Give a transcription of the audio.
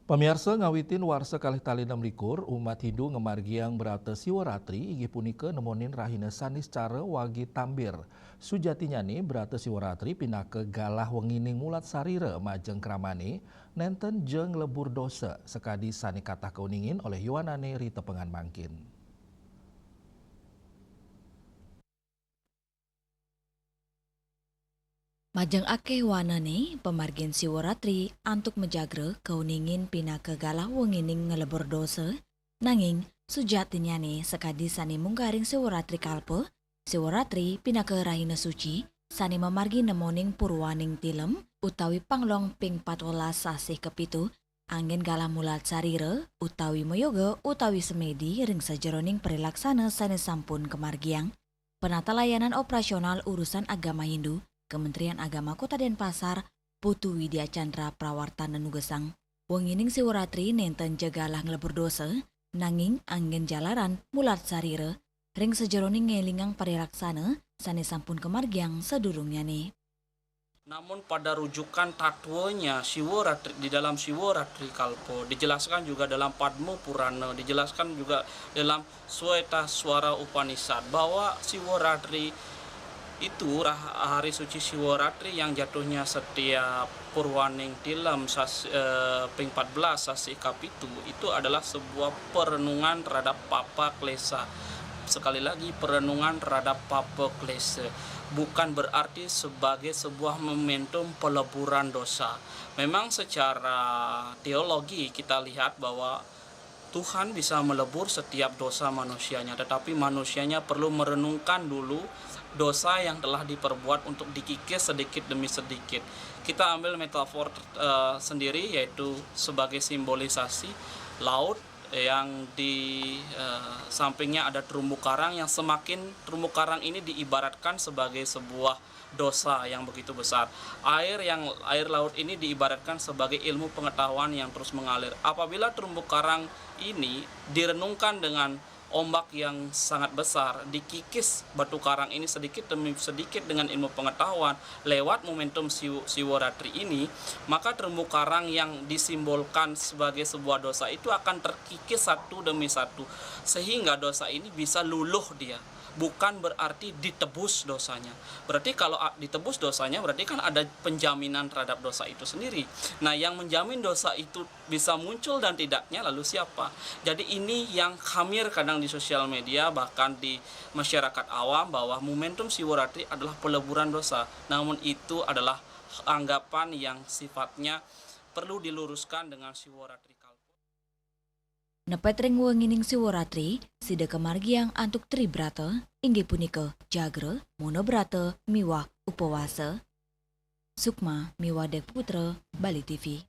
Pemirsa ngawitin warsa kalih tali 6 umat Hindu ngemargiang berata Siwaratri inggih punika nemonin rahina sanis cara wagi tambir. Sujatinya nih berata Siwaratri pinake galah wengining mulat sarira majeng kramane nenten jeng lebur dosa sekadi sani kata keuningin oleh Yohanane Rita Pengan Mangkin. Majeng akeh wanane pemargin Siwaratri antuk menjagre kauningin pinake galah wengining ngelebur dosa nanging sujatinyane sekadi sani munggaring Siwaratri kalpe Siwaratri pinake rahina suci sani memargi nemoning purwaning tilem utawi panglong ping 14 sasih kepitu angin galah mulat sarire utawi moyoga utawi semedi ring sajeroning perilaksana sani sampun kemargiang penata layanan operasional urusan agama Hindu Kementerian Agama Kota Denpasar, Putu Widya Chandra Prawartana Nugesang. Wengining Siwaratri nenten jagalah ngelebur dosa, nanging angin jalaran mulat sarire, ring sejeroning ngelingang parilaksana, sani sampun kemargiang sedurungnya nih. Namun pada rujukan tatwonya Siwaratri di dalam Siwaratri Kalpo dijelaskan juga dalam Padma Purana, dijelaskan juga dalam Sweta Swara Upanishad bahwa Siwaratri itu hari suci Siwaratri yang jatuhnya setiap purwaning tilem ping 14 sasi kapitu itu adalah sebuah perenungan terhadap papa klesa. Sekali lagi perenungan terhadap papa klesa bukan berarti sebagai sebuah momentum peleburan dosa. Memang secara teologi kita lihat bahwa Tuhan bisa melebur setiap dosa manusianya, tetapi manusianya perlu merenungkan dulu dosa yang telah diperbuat untuk dikikis sedikit demi sedikit. Kita ambil metafor sendiri yaitu sebagai simbolisasi laut yang di sampingnya ada terumbu karang yang semakin terumbu karang ini diibaratkan sebagai sebuah dosa yang begitu besar. Air laut ini diibaratkan sebagai ilmu pengetahuan yang terus mengalir. Apabila terumbu karang ini direnungkan dengan ombak yang sangat besar, dikikis batu karang ini sedikit demi sedikit dengan ilmu pengetahuan lewat momentum Siwaratri ini, maka terumbu karang yang disimbolkan sebagai sebuah dosa itu akan terkikis satu demi satu sehingga dosa ini bisa luluh dia. Bukan berarti ditebus dosanya. Berarti kalau ditebus dosanya berarti kan ada penjaminan terhadap dosa itu sendiri. Nah, yang menjamin dosa itu bisa muncul dan tidaknya lalu siapa? Jadi ini yang khamir kadang di sosial media bahkan di masyarakat awam bahwa momentum Siwaratri adalah peleburan dosa. Namun itu adalah anggapan yang sifatnya perlu diluruskan dengan Siwaratri Kalpo. Nepet ring wengining Siwaratri, sida kemargiang antuk tribrata, inggih punika jagre, monobrata, miwah upawasa. Sukma Miwah Dek Putra, Bali TV.